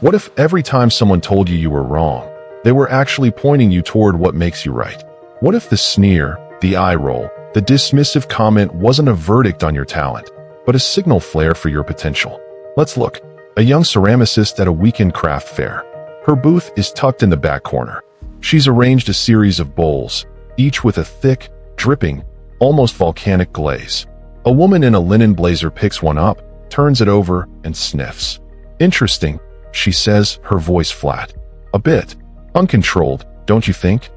What if every time someone told you you were wrong, they were actually pointing you toward what makes you right? What if the sneer, the eye roll, the dismissive comment wasn't a verdict on your talent, but a signal flare for your potential? Let's look. A young ceramicist at a weekend craft fair. Her booth is tucked in the back corner. She's arranged a series of bowls, each with a thick, dripping, almost volcanic glaze. A woman in a linen blazer picks one up, turns it over, and sniffs. Interesting, she says, her voice flat. A bit uncontrolled, don't you think?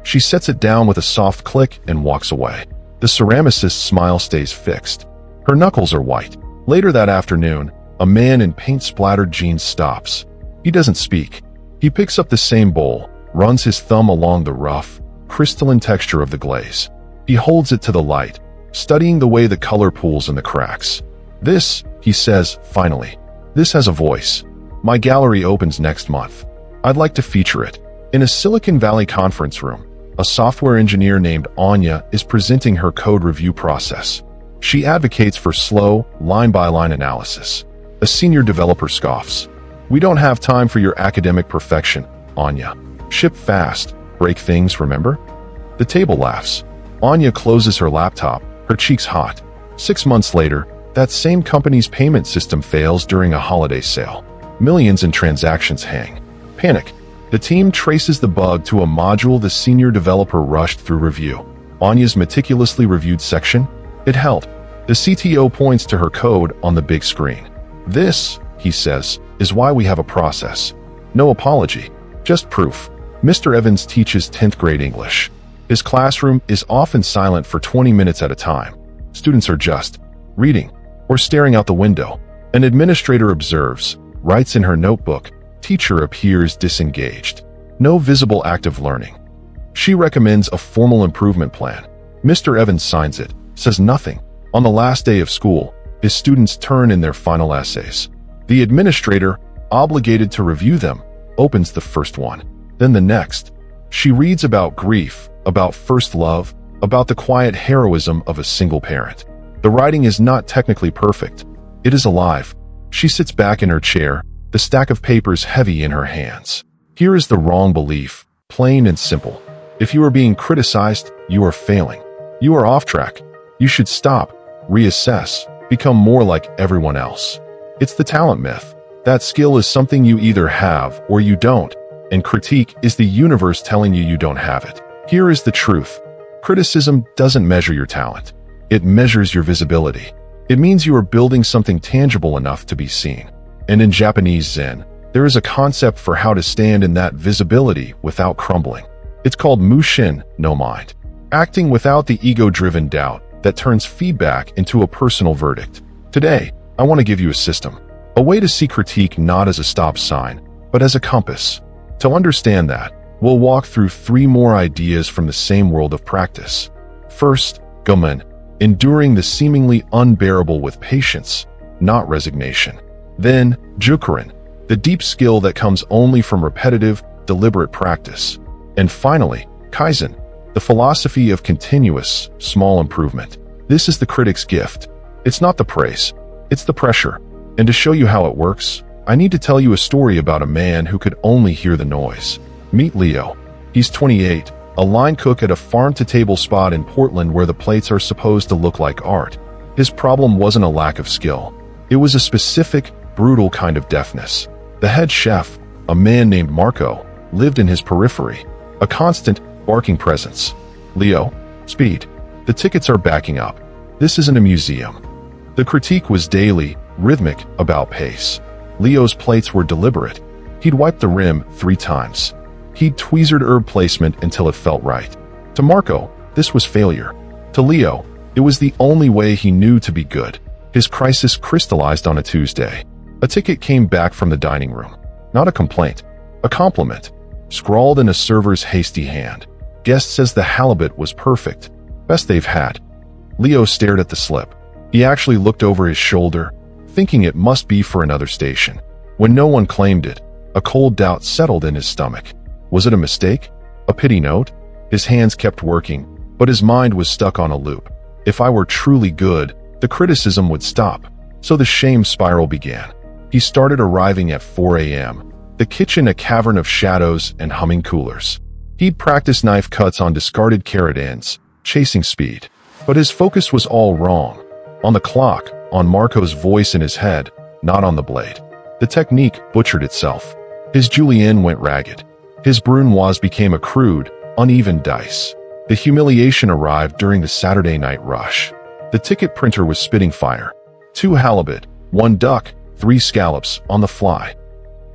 She sets it down with a soft click and walks away. The ceramicist's smile stays fixed. Her knuckles are white. Later that afternoon, a man in paint-splattered jeans stops. He doesn't speak. He picks up the same bowl, runs his thumb along the rough, crystalline texture of the glaze. He holds it to the light, studying the way the color pools in the cracks. This, he says, finally, this has a voice. My gallery opens next month. I'd like to feature it. In a Silicon Valley conference room, a software engineer named Hannya is presenting her code review process. She advocates for slow, line-by-line analysis. A senior developer scoffs. We don't have time for your academic perfection, Hannya. Ship fast, break things, remember? The table laughs. Hannya closes her laptop, her cheeks hot. 6 months later, that same company's payment system fails during a holiday sale. Millions in transactions hang. Panic. The team traces the bug to a module the senior developer rushed through review. Hanya's meticulously reviewed section? It held. The CTO points to her code on the big screen. This, he says, is why we have a process. No apology, just proof. Mr. Evans teaches 10th grade English. His classroom is often silent for 20 minutes at a time. Students are just reading or staring out the window. An administrator observes, writes in her notebook. Teacher appears disengaged. No visible active learning. She recommends a formal improvement plan. Mr. Evans signs it, says nothing. On the last day of school, his students turn in their final essays. The administrator, obligated to review them, opens the first one, then the next. She reads about grief, about first love, about the quiet heroism of a single parent. The writing is not technically perfect. It is alive. She sits back in her chair, the stack of papers heavy in her hands. Here is the wrong belief, plain and simple. If you are being criticized, you are failing. You are off track. You should stop, reassess, become more like everyone else. It's the talent myth. That skill is something you either have or you don't, and critique is the universe telling you you don't have it. Here is the truth. Criticism doesn't measure your talent. It measures your visibility. It means you are building something tangible enough to be seen. And in Japanese Zen, there is a concept for how to stand in that visibility without crumbling. It's called mushin no mind. Acting without the ego-driven doubt that turns feedback into a personal verdict. Today, I want to give you a system. A way to see critique not as a stop sign, but as a compass. To understand that, we'll walk through 3 more ideas from the same world of practice. First, gomen, enduring the seemingly unbearable with patience, not resignation. Then, jukurin, the deep skill that comes only from repetitive, deliberate practice. And finally, kaizen, the philosophy of continuous, small improvement. This is the critic's gift. It's not the praise, it's the pressure. And to show you how it works, I need to tell you a story about a man who could only hear the noise. Meet Leo. He's 28, a line cook at a farm-to-table spot in Portland where the plates are supposed to look like art. His problem wasn't a lack of skill. It was a specific, brutal kind of deafness. The head chef, a man named Marco, lived in his periphery, a constant, barking presence. Leo, speed. The tickets are backing up. This isn't a museum. The critique was daily, rhythmic, about pace. Leo's plates were deliberate. He'd wiped the rim 3 times. He'd tweezered herb placement until it felt right. To Marco, this was failure. To Leo, it was the only way he knew to be good. His crisis crystallized on a Tuesday. A ticket came back from the dining room. Not a complaint, a compliment, scrawled in a server's hasty hand. Guest says the halibut was perfect, best they've had. Leo stared at the slip. He actually looked over his shoulder, thinking it must be for another station. When no one claimed it, a cold doubt settled in his stomach. Was it a mistake? A pity note? His hands kept working, but his mind was stuck on a loop. If I were truly good, the criticism would stop. So the shame spiral began. He started arriving at 4 a.m., the kitchen a cavern of shadows and humming coolers. He'd practiced knife cuts on discarded carrot ends, chasing speed. But his focus was all wrong. On the clock, on Marco's voice in his head, not on the blade. The technique butchered itself. His julienne went ragged. His brunoise became a crude, uneven dice. The humiliation arrived during the Saturday night rush. The ticket printer was spitting fire. 2 halibut, 1 duck, 3 scallops, on the fly.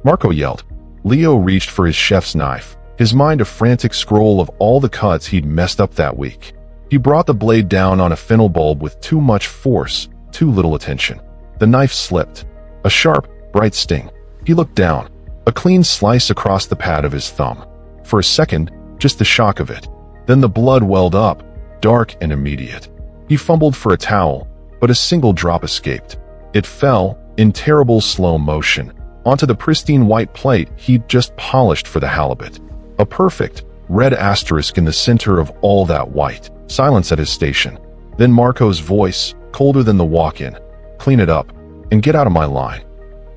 Marco yelled. Leo reached for his chef's knife, his mind a frantic scroll of all the cuts he'd messed up that week. He brought the blade down on a fennel bulb with too much force, too little attention. The knife slipped. A sharp, bright sting. He looked down. A clean slice across the pad of his thumb. For a second, just the shock of it. Then the blood welled up, dark and immediate. He fumbled for a towel, but a single drop escaped. It fell, in terrible slow motion, onto the pristine white plate he'd just polished for the halibut. A perfect, red asterisk in the center of all that white. Silence at his station. Then Marco's voice, colder than the walk-in. Clean it up, and get out of my line.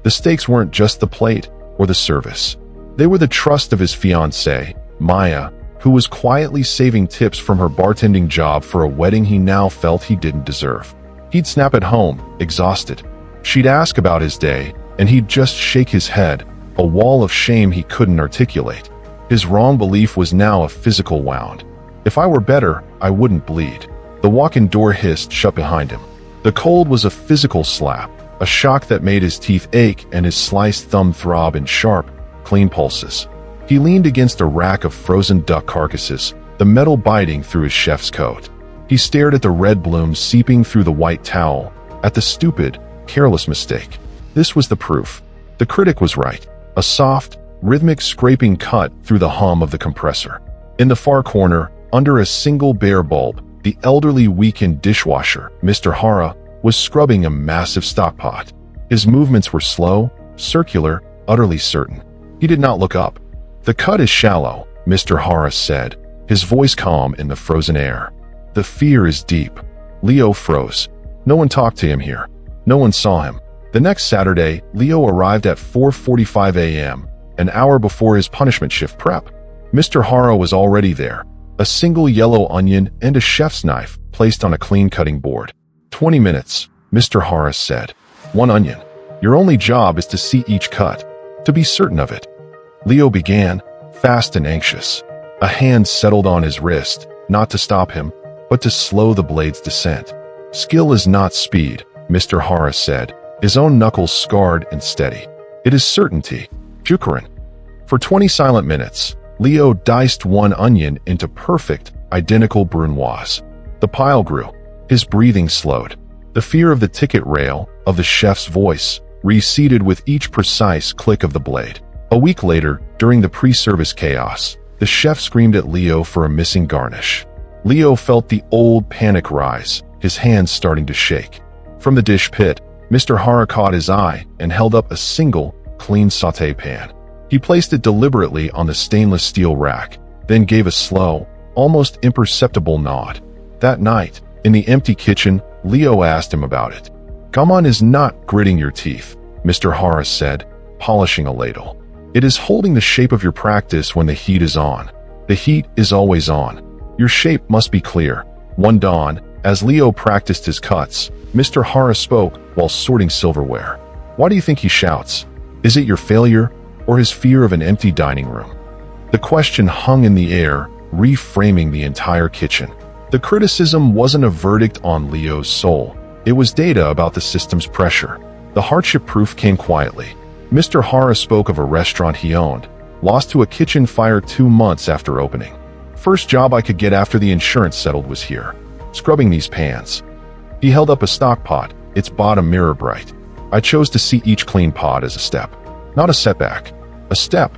The stakes weren't just the plate or the service. They were the trust of his fiancée, Maya, who was quietly saving tips from her bartending job for a wedding he now felt he didn't deserve. He'd snap at home, exhausted. She'd ask about his day, and he'd just shake his head, a wall of shame he couldn't articulate. His wrong belief was now a physical wound. If I were better, I wouldn't bleed. The walk-in door hissed shut behind him. The cold was a physical slap, a shock that made his teeth ache and his sliced thumb throb in sharp, clean pulses. He leaned against a rack of frozen duck carcasses, the metal biting through his chef's coat. He stared at the red bloom seeping through the white towel, at the stupid, careless mistake. This was the proof. The critic was right. A soft, rhythmic scraping cut through the hum of the compressor. In the far corner, under a single bare bulb, the elderly weakened dishwasher, Mr. Hara, was scrubbing a massive stockpot. His movements were slow, circular, utterly certain. He did not look up. The cut is shallow, Mr. Hara said, his voice calm in the frozen air. The fear is deep. Leo froze. No one talked to him here. No one saw him. The next Saturday, Leo arrived at 4:45 a.m., an hour before his punishment shift prep. Mr. Hara was already there, a single yellow onion and a chef's knife placed on a clean cutting board. 20 minutes, Mr. Hara said. 1 onion. Your only job is to see each cut, to be certain of it. Leo began, fast and anxious. A hand settled on his wrist, not to stop him, but to slow the blade's descent. Skill is not speed, Mr. Hara said, his own knuckles scarred and steady. It is certainty. Jukurin. For 20 silent minutes, Leo diced 1 onion into perfect, identical brunoise. The pile grew. His breathing slowed. The fear of the ticket rail, of the chef's voice, receded with each precise click of the blade. A week later, during the pre-service chaos, the chef screamed at Leo for a missing garnish. Leo felt the old panic rise, his hands starting to shake. From the dish pit, Mr. Hara caught his eye and held up a single, clean sauté pan. He placed it deliberately on the stainless steel rack, then gave a slow, almost imperceptible nod. That night, in the empty kitchen, Leo asked him about it. Gammon is not gritting your teeth, Mr. Hara said, polishing a ladle. It is holding the shape of your practice when the heat is on. The heat is always on. Your shape must be clear. One dawn, as Leo practiced his cuts, Mr. Hara spoke while sorting silverware. Why do you think he shouts? Is it your failure, or his fear of an empty dining room? The question hung in the air, reframing the entire kitchen. The criticism wasn't a verdict on Leo's soul. It was data about the system's pressure. The hardship proof came quietly. Mr. Hara spoke of a restaurant he owned, lost to a kitchen fire 2 months after opening. First job I could get after the insurance settled was here, scrubbing these pans. He held up a stock pot, its bottom mirror bright. I chose to see each clean pot as a step, not a setback. A step.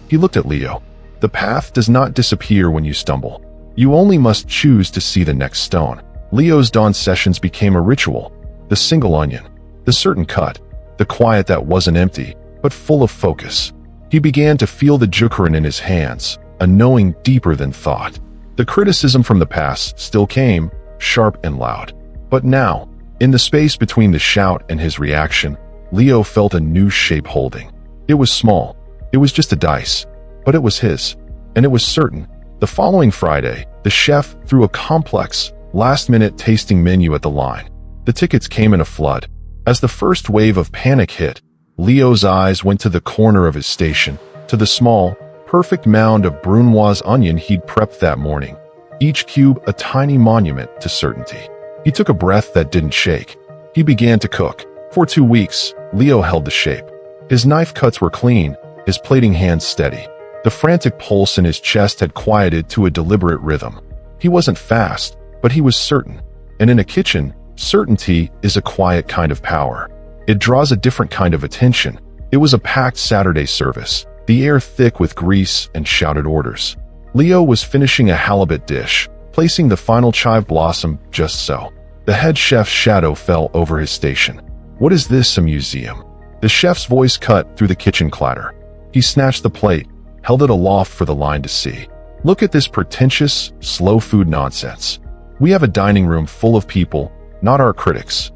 He looked at Leo. The path does not disappear when you stumble. You only must choose to see the next stone. Leo's dawn sessions became a ritual. The single onion, the certain cut, the quiet that wasn't empty, but full of focus. He began to feel the jukurin in his hands, a knowing deeper than thought. The criticism from the past still came, sharp and loud. But now, in the space between the shout and his reaction, Leo felt a new shape holding. It was small. It was just a dice. But it was his. And it was certain. The following Friday, the chef threw a complex, last-minute tasting menu at the line. The tickets came in a flood. As the first wave of panic hit, Leo's eyes went to the corner of his station, to the small, perfect mound of brunoise onion he'd prepped that morning, each cube a tiny monument to certainty. He took a breath that didn't shake. He began to cook. For 2 weeks, Leo held the shape. His knife cuts were clean, his plating hands steady. The frantic pulse in his chest had quieted to a deliberate rhythm. He wasn't fast, but he was certain. And in a kitchen, certainty is a quiet kind of power. It draws a different kind of attention. It was a packed Saturday service, the air thick with grease and shouted orders. Leo was finishing a halibut dish, placing the final chive blossom just so. The head chef's shadow fell over his station. "What is this, a museum?" The chef's voice cut through the kitchen clatter. He snatched the plate, held it aloft for the line to see. "Look at this pretentious, slow food nonsense. We have a dining room full of people, not our critics."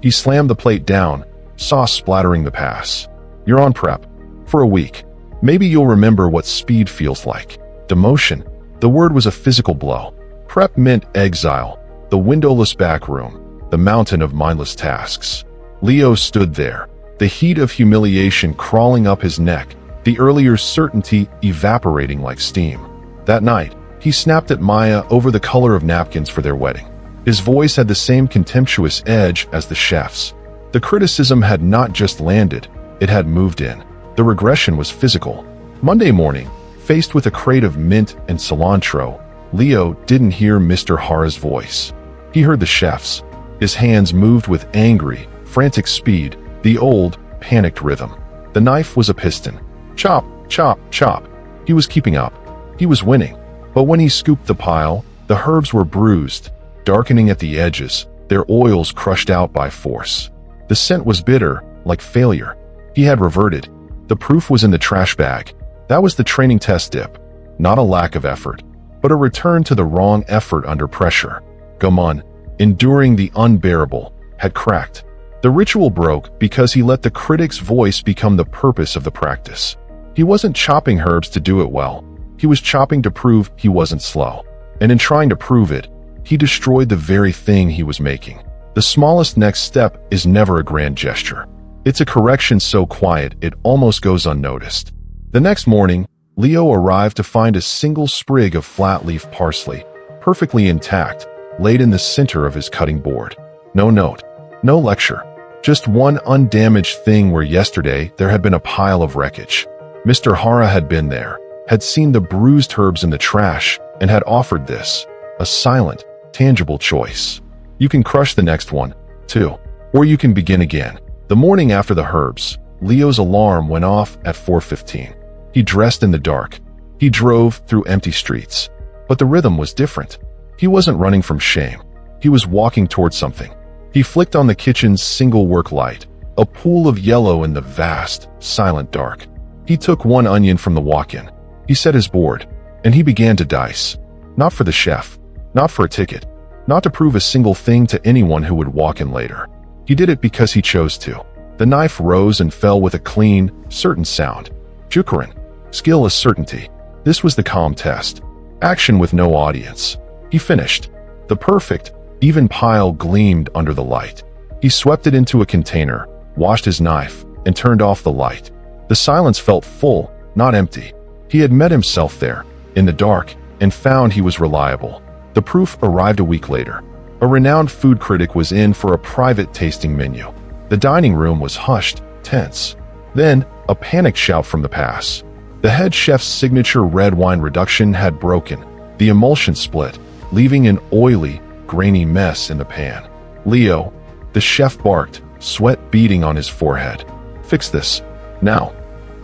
He slammed the plate down, sauce splattering the pass. "You're on prep. For a week. Maybe you'll remember what speed feels like. Demotion." The word was a physical blow. Prep meant exile, the windowless back room, the mountain of mindless tasks. Leo stood there, the heat of humiliation crawling up his neck, the earlier certainty evaporating like steam. That night, he snapped at Maya over the color of napkins for their wedding. His voice had the same contemptuous edge as the chef's. The criticism had not just landed, it had moved in. The regression was physical. Monday morning, faced with a crate of mint and cilantro, Leo didn't hear Mr. Hara's voice. He heard the chef's. His hands moved with angry, frantic speed, the old, panicked rhythm. The knife was a piston. Chop, chop, chop. He was keeping up. He was winning. But when he scooped the pile, the herbs were bruised, darkening at the edges, their oils crushed out by force. The scent was bitter, like failure. He had reverted. The proof was in the trash bag. That was the training test dip. Not a lack of effort, but a return to the wrong effort under pressure. Gammon, enduring the unbearable, had cracked. The ritual broke because he let the critic's voice become the purpose of the practice. He wasn't chopping herbs to do it well. He was chopping to prove he wasn't slow. And in trying to prove it, he destroyed the very thing he was making. The smallest next step is never a grand gesture. It's a correction so quiet it almost goes unnoticed. The next morning, Leo arrived to find a single sprig of flat-leaf parsley, perfectly intact, laid in the center of his cutting board. No note, no lecture, just one undamaged thing where yesterday there had been a pile of wreckage. Mr. Hara had been there, had seen the bruised herbs in the trash, and had offered this, a silent, tangible choice. You can crush the next one, too, or you can begin again. The morning after the herbs, Leo's alarm went off at 4:15. He dressed in the dark. He drove through empty streets. But the rhythm was different. He wasn't running from shame. He was walking towards something. He flicked on the kitchen's single work light, a pool of yellow in the vast, silent dark. He took one onion from the walk-in. He set his board, and he began to dice. Not for the chef, not for a ticket, not to prove a single thing to anyone who would walk in later. He did it because he chose to. The knife rose and fell with a clean, certain sound. Jukurin. Skill is certainty. This was the calm test. Action with no audience. He finished. The perfect, even pile gleamed under the light. He swept it into a container, washed his knife, and turned off the light. The silence felt full, not empty. He had met himself there, in the dark, and found he was reliable. The proof arrived a week later. A renowned food critic was in for a private tasting menu. The dining room was hushed, tense. Then, a panicked shout from the pass. The head chef's signature red wine reduction had broken. The emulsion split, leaving an oily, grainy mess in the pan. "Leo," the chef barked, sweat beading on his forehead. "Fix this. Now."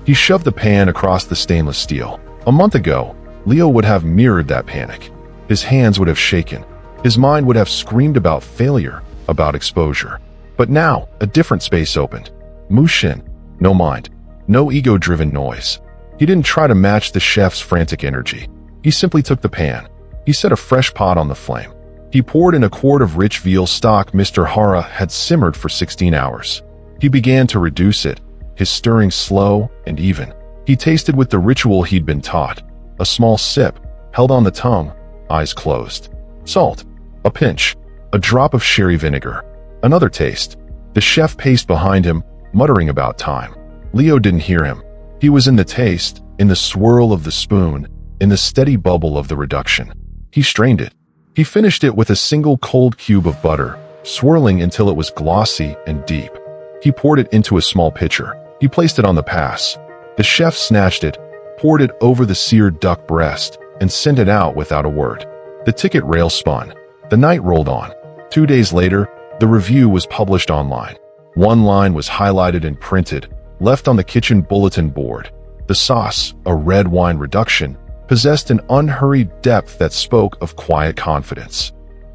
He shoved the pan across the stainless steel. A month ago, Leo would have mirrored that panic. His hands would have shaken. His mind would have screamed about failure, about exposure. But now, a different space opened. Mushin. No mind. No ego-driven noise. He didn't try to match the chef's frantic energy. He simply took the pan. He set a fresh pot on the flame. He poured in a quart of rich veal stock Mr. Hara had simmered for 16 hours. He began to reduce it, his stirring slow and even. He tasted with the ritual he'd been taught. A small sip, held on the tongue, eyes closed. Salt. A pinch. A drop of sherry vinegar. Another taste. The chef paced behind him, muttering about time. Leo didn't hear him. He was in the taste, in the swirl of the spoon, in the steady bubble of the reduction. He strained it. He finished it with a single cold cube of butter, swirling until it was glossy and deep. He poured it into a small pitcher. He placed it on the pass. The chef snatched it, poured it over the seared duck breast, and sent it out without a word. The ticket rail spun. The night rolled on. 2 days later, the review was published online. One line was highlighted and printed, left on the kitchen bulletin board. The sauce, a red wine reduction, possessed an unhurried depth that spoke of quiet confidence.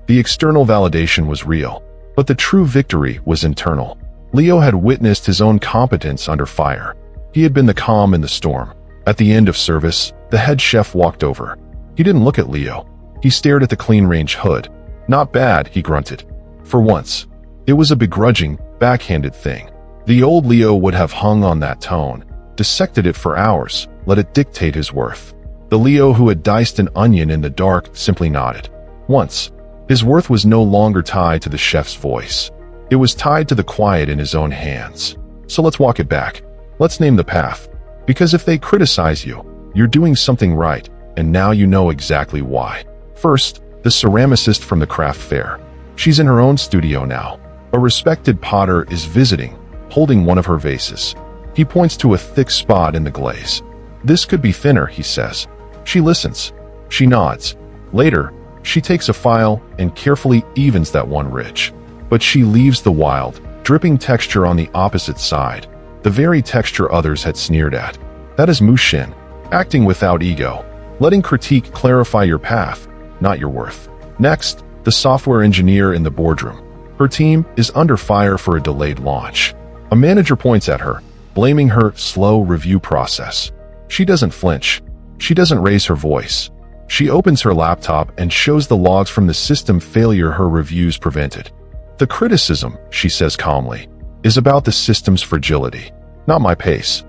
The external validation was real, but the true victory was internal. Leo had witnessed his own competence under fire. He had been the calm in the storm. At the end of service, the head chef walked over. He didn't look at Leo. He stared at the clean-range hood. "Not bad," he grunted. For once. It was a begrudging, backhanded thing. The old Leo would have hung on that tone, dissected it for hours, let it dictate his worth. The Leo who had diced an onion in the dark simply nodded. Once. His worth was no longer tied to the chef's voice. It was tied to the quiet in his own hands. So let's walk it back. Let's name the path. Because if they criticize you, you're doing something right, and now you know exactly why. First, the ceramicist from the craft fair. She's in her own studio now. A respected potter is visiting, holding one of her vases. He points to a thick spot in the glaze. "This could be thinner," he says. She listens. She nods. Later, she takes a file and carefully evens that one ridge. But she leaves the wild, dripping texture on the opposite side, the very texture others had sneered at. That is Mushin, acting without ego, letting critique clarify your path, not your worth. Next, the software engineer in the boardroom. Her team is under fire for a delayed launch. A manager points at her, blaming her slow review process. She doesn't flinch. She doesn't raise her voice. She opens her laptop and shows the logs from the system failure her reviews prevented. "The criticism," she says calmly, "is about the system's fragility, not my pace."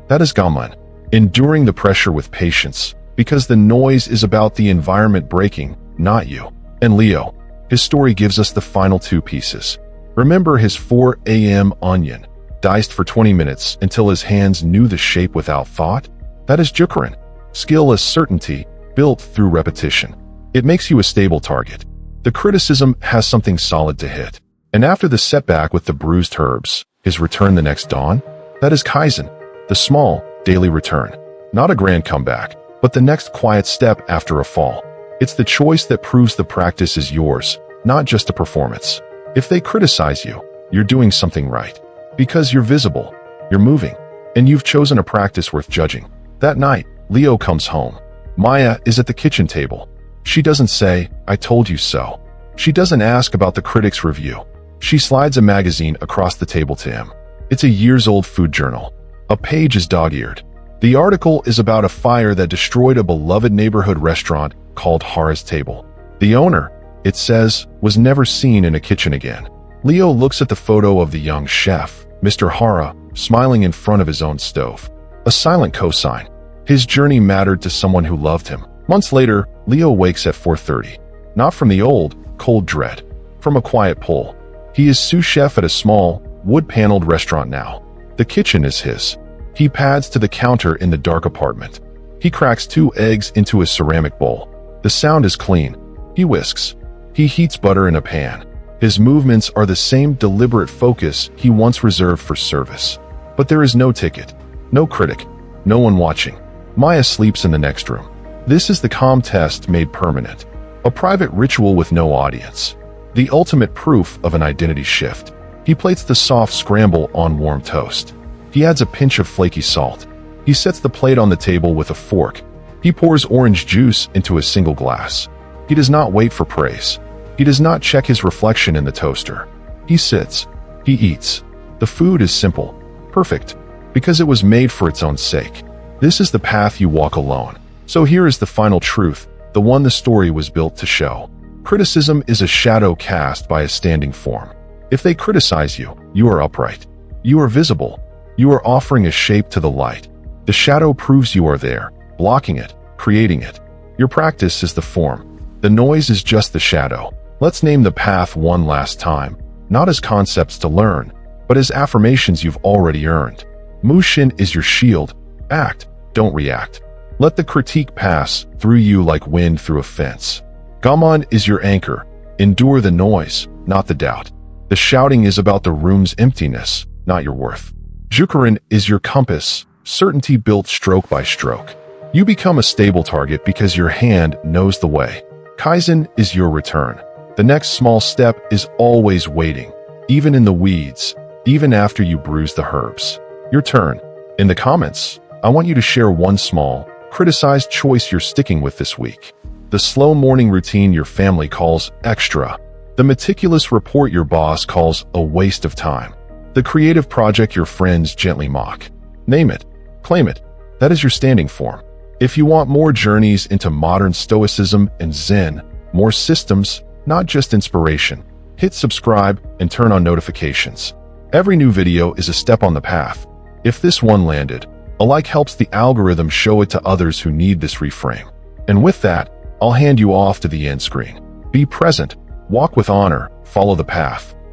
That is Gamlan, enduring the pressure with patience, because the noise is about the environment breaking, not you. And Leo, his story gives us the final two pieces. Remember his 4 a.m. onion, diced for 20 minutes until his hands knew the shape without thought? That is Jukurin. Skill as certainty, built through repetition. It makes you a stable target. The criticism has something solid to hit. And after the setback with the bruised herbs, his return the next dawn? That is Kaizen, the small, daily return. Not a grand comeback, but the next quiet step after a fall. It's the choice that proves the practice is yours, not just a performance. If they criticize you, you're doing something right. Because you're visible, you're moving, and you've chosen a practice worth judging. That night, Leo comes home. Maya is at the kitchen table. She doesn't say, "I told you so." She doesn't ask about the critic's review. She slides a magazine across the table to him. It's a years-old food journal. A page is dog-eared. The article is about a fire that destroyed a beloved neighborhood restaurant called Hara's Table. The owner, it says, was never seen in a kitchen again. Leo looks at the photo of the young chef, Mr. Hara, smiling in front of his own stove. A silent cosign. His journey mattered to someone who loved him. Months later, Leo wakes at 4:30. Not from the old, cold dread. From a quiet pull. He is sous chef at a small, wood-paneled restaurant now. The kitchen is his. He pads to the counter in the dark apartment. He cracks 2 eggs into a ceramic bowl. The sound is clean. He whisks. He heats butter in a pan. His movements are the same deliberate focus he once reserved for service. But there is no ticket. No critic. No one watching. Maya sleeps in the next room. This is the calm test made permanent. A private ritual with no audience. The ultimate proof of an identity shift. He plates the soft scramble on warm toast. He adds a pinch of flaky salt. He sets the plate on the table with a fork. He pours orange juice into a single glass. He does not wait for praise. He does not check his reflection in the toaster. He sits. He eats. The food is simple. Perfect. Because it was made for its own sake. This is the path you walk alone. So here is the final truth, the one the story was built to show. Criticism is a shadow cast by a standing form. If they criticize you, you are upright. You are visible. You are offering a shape to the light. The shadow proves you are there, blocking it, creating it. Your practice is the form. The noise is just the shadow. Let's name the path one last time, not as concepts to learn, but as affirmations you've already earned. Mushin is your shield. Act, don't react. Let the critique pass through you like wind through a fence. Gammon is your anchor. Endure the noise, not the doubt. The shouting is about the room's emptiness, not your worth. Jukurin is your compass, certainty built stroke by stroke. You become a stable target because your hand knows the way. Kaizen is your return. The next small step is always waiting, even in the weeds, even after you bruise the herbs. Your turn. In the comments, I want you to share one small, criticized choice you're sticking with this week. The slow morning routine your family calls extra. The meticulous report your boss calls a waste of time. The creative project your friends gently mock. Name it. Claim it. That is your standing form. If you want more journeys into modern Stoicism and Zen, more systems, not just inspiration, hit subscribe and turn on notifications. Every new video is a step on the path. If this one landed, a like helps the algorithm show it to others who need this reframe. And with that, I'll hand you off to the end screen. Be present, walk with honor, follow the path.